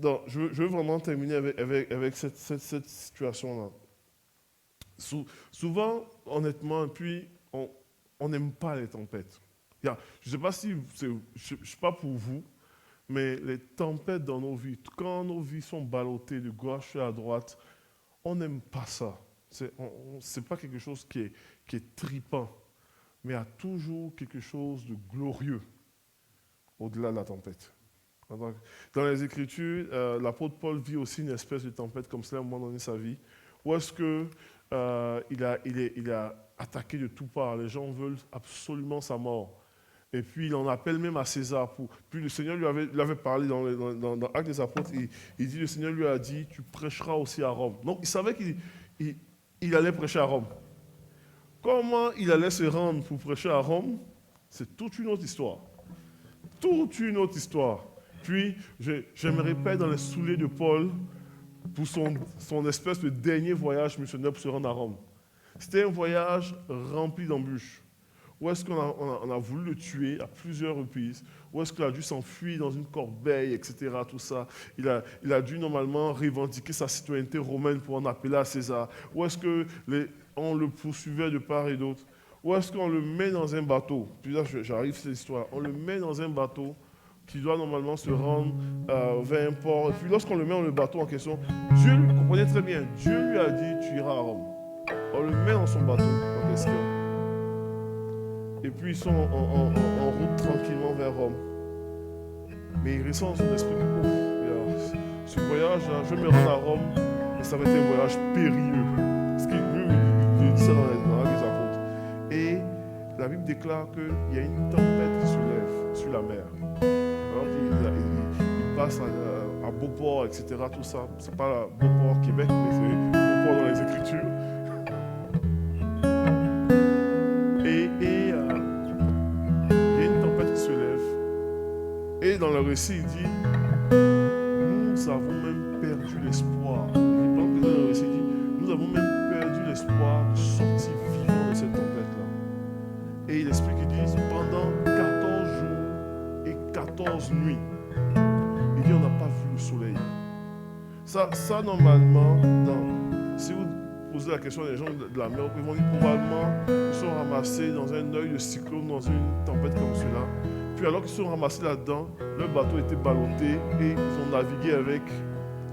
Je veux vraiment terminer avec cette situation-là. Souvent, honnêtement, puis on n'aime pas les tempêtes. Je ne sais pas si, je ne sais pas pour vous, mais les tempêtes dans nos vies, quand nos vies sont ballottées de gauche à droite, on n'aime pas ça. Ce n'est pas quelque chose qui est tripant, mais il y a toujours quelque chose de glorieux au-delà de la tempête. Dans les Écritures, l'apôtre Paul vit aussi une espèce de tempête comme cela à un moment donné de sa vie, où est-ce qu'il a attaqué de tout part. Les gens veulent absolument sa mort. Et puis, il en appelle même à César. Puis, le Seigneur lui avait parlé dans Actes des Apôtres. Il dit, le Seigneur lui a dit, tu prêcheras aussi à Rome. Donc, il savait qu'il allait prêcher à Rome. Comment il allait se rendre pour prêcher à Rome, c'est toute une autre histoire. Toute une autre histoire. Puis, j'aimerais pas être dans les souliers de Paul pour son espèce de dernier voyage missionnaire pour se rendre à Rome. C'était un voyage rempli d'embûches. Où est-ce qu'on a voulu le tuer à plusieurs reprises? Où est-ce qu'il a dû s'enfuir dans une corbeille, etc. Tout ça. Il a dû normalement revendiquer sa citoyenneté romaine pour en appeler à César. Où est-ce qu'on le poursuivait de part et d'autre? Où est-ce qu'on le met dans un bateau? Puis là, j'arrive à cette histoire. On le met dans un bateau qui doit normalement se rendre vers un port. Et puis lorsqu'on le met dans le bateau en question, Dieu, comprenez très bien, Dieu lui a dit, tu iras à Rome. On le met dans son bateau en question. Et puis ils sont en route tranquillement vers Rome. Mais il ressent dans son esprit, ce voyage-là, je vais me rendre à Rome, et ça va être un voyage périlleux. Parce qu'il dit ça dans les apôtres. Et la Bible déclare qu'il y a une tempête qui se lève sur la mer. Alors il passe à Beauport, etc. Tout ça. C'est pas Beauport, Québec, mais c'est Beauport dans les Écritures. Et dans le récit, il dit, nous avons même perdu l'espoir. Dans le récit, il dit, nous avons même perdu l'espoir de sortir vivant de cette tempête-là. Et il explique, il dit, pendant 14 jours et 14 nuits, il dit, on n'a pas vu le soleil. Ça normalement, si vous posez la question des gens de la mer, ils vont dire, probablement, ils sont ramassés dans un œil de cyclone, dans une tempête comme cela. Puis alors qu'ils se sont ramassés là-dedans, leur bateau était ballotté et ils ont navigué avec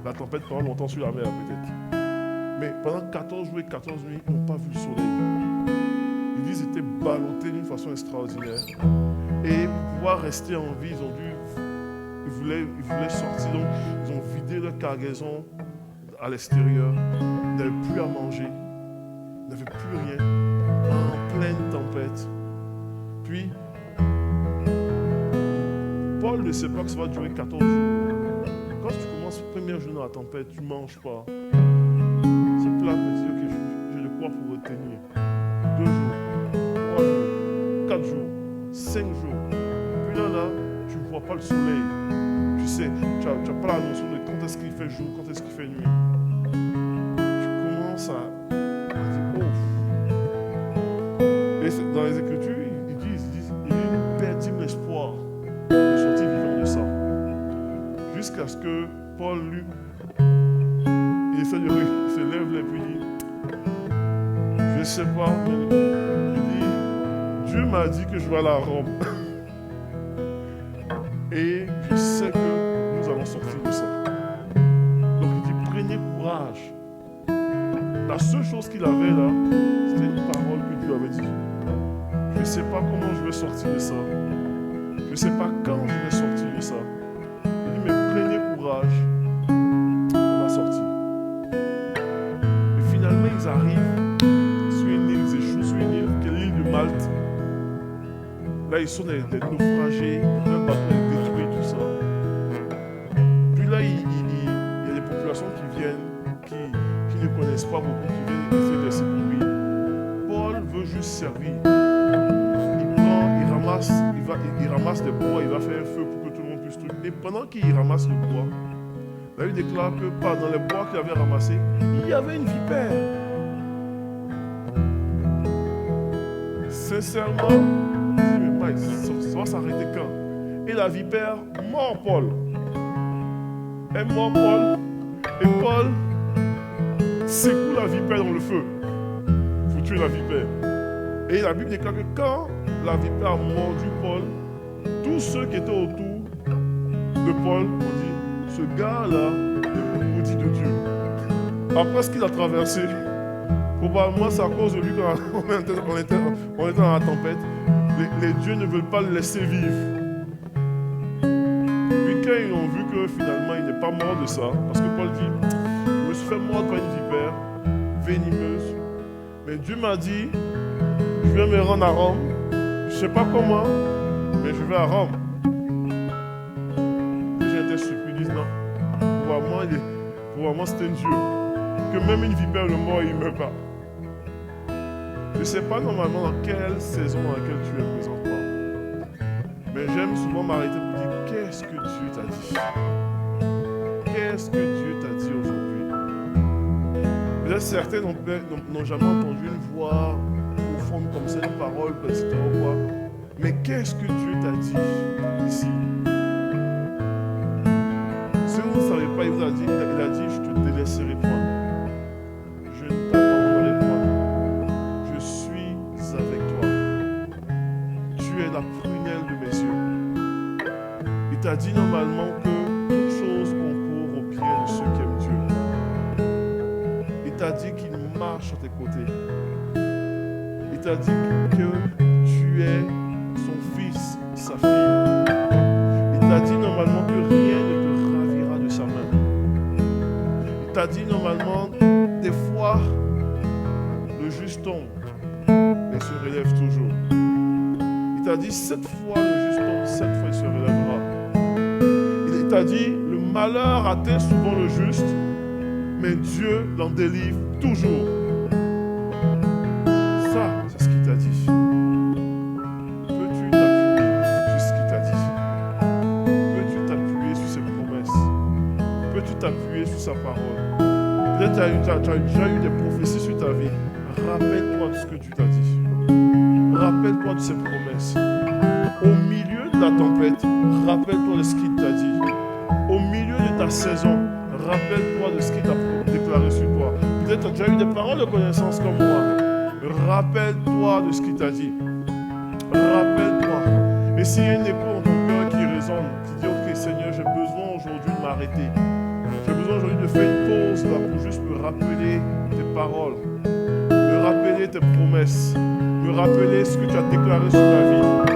la tempête pendant longtemps sur la mer peut-être. Mais pendant 14 jours et 14 nuits, ils n'ont pas vu le soleil. Ils disent qu'ils étaient ballottés d'une façon extraordinaire. Et pour pouvoir rester en vie, ils voulaient sortir, donc ils ont vidé leur cargaison à l'extérieur. Ils n'avaient plus à manger, ils n'avaient plus rien, en pleine tempête. Puis, Paul ne sait pas que ça va durer 14 jours. Quand tu commences le premier jour dans la tempête, tu ne manges pas. C'est plat, mais tu dis, ok, j'ai de quoi pour retenir. 2 jours, 3 jours, 4 jours, 5 jours. Puis là, tu ne vois pas le soleil. Tu sais, tu n'as pas la notion de quand est-ce qu'il fait jour, quand est-ce qu'il fait nuit. Tu commences à dire, oh. Et dans les Écritures, ils disent, ils perdent l'espoir de sortir vivant de ça. Jusqu'à ce que Paul, lui, il se lève et puis il dit, je ne sais pas, mais il dit, Dieu m'a dit que je vais aller à Rome. Et je sais que nous allons sortir de ça. Donc il dit, prenez courage. La seule chose qu'il avait là, c'était une parole que Dieu avait dit. Je ne sais pas comment je vais sortir de ça. Je ne sais pas quand je vais sortir de ça. Il dit, mais prenez courage. On va sortir. Et finalement, ils arrivent sur une île, ils échouent sur une île, qui est l'île de Malte. Là, ils sont des naufragés, leur bateau est détruit, tout ça. Puis là, il y a des populations qui viennent, qui ne connaissent pas beaucoup, qui viennent essayer de les secourir. Paul veut juste servir. Il ramasse des bois, il va faire un feu pour que tout le monde puisse tout. Et pendant qu'il ramasse le bois, là, il déclare que dans les bois qu'il avait ramassés, il y avait une vipère. Sincèrement, je dis, mais ça va s'arrêter quand? Et la vipère mord Paul. Elle mord Paul. Et Paul secoue la vipère dans le feu. Il faut tuer la vipère. Et la Bible déclare que quand la vipère a mordu Paul, tous ceux qui étaient autour de Paul ont dit, ce gars-là est le maudit de Dieu. Après ce qu'il a traversé, probablement c'est à cause de lui qu'on était dans la tempête. Les dieux ne veulent pas le laisser vivre. Puis quand ils ont vu que finalement il n'est pas mort de ça, parce que Paul dit, je me suis fait mordre par une vipère venimeuse. Mais Dieu m'a dit, je vais me rendre à Rome. Je ne sais pas comment, mais je vais à Rome. Et j'ai été surpris, ils disent non. Probablement c'est un Dieu. Que même une vipère le mord, il ne meurt pas. Je ne sais pas normalement dans quelle saison dans laquelle tu es présentement. Mais j'aime souvent m'arrêter pour dire, qu'est-ce que Dieu t'a dit? Qu'est-ce que Dieu t'a dit aujourd'hui? Peut-être certains n'ont jamais entendu une voix profonde comme ça, une parole, etc. Mais qu'est-ce que Dieu t'a dit ici? Si vous ne savez pas, il a dit, je te délaisserai point. Je ne t'abandonnerai point. Je suis avec toi. Tu es la prunelle de mes yeux. Il t'a dit normalement que toutes choses concourent au bien de ceux qui aiment Dieu. Il t'a dit qu'il marche à tes côtés. Il t'a dit que tu es son fils, sa fille. Il t'a dit normalement que rien ne te ravira de sa main. Il t'a dit normalement, des fois, le juste tombe, mais se relève toujours. Il t'a dit, 7 fois le juste tombe, 7 fois il se relèvera. Il t'a dit, le malheur atteint souvent le juste, mais Dieu l'en délivre toujours. Ça, c'est ce qu'il t'a dit. Peux-tu t'appuyer sur ce qu'il t'a dit? Peux-tu t'appuyer sur ses promesses? Peux-tu t'appuyer sur sa parole? Peut-être tu as déjà eu des prophéties sur ta vie. Rappelle-toi de ce que tu t'as dit. Rappelle-toi de ses promesses. Au milieu de la tempête, rappelle-toi de ce qu'il t'a dit. Au milieu de ta saison, rappelle-toi de ce qu'il t'a déclaré sur toi. Peut-être tu as déjà eu des paroles de connaissance comme moi. Rappelle-toi de ce qu'il t'a dit. Rappelle-toi. Et s'il y a une écho dans ton cœur qui résonne, qui dit, ok Seigneur, j'ai besoin aujourd'hui de m'arrêter. J'ai besoin aujourd'hui de faire une pause là pour juste me rappeler tes paroles, me rappeler tes promesses, me rappeler ce que tu as déclaré sur ma vie.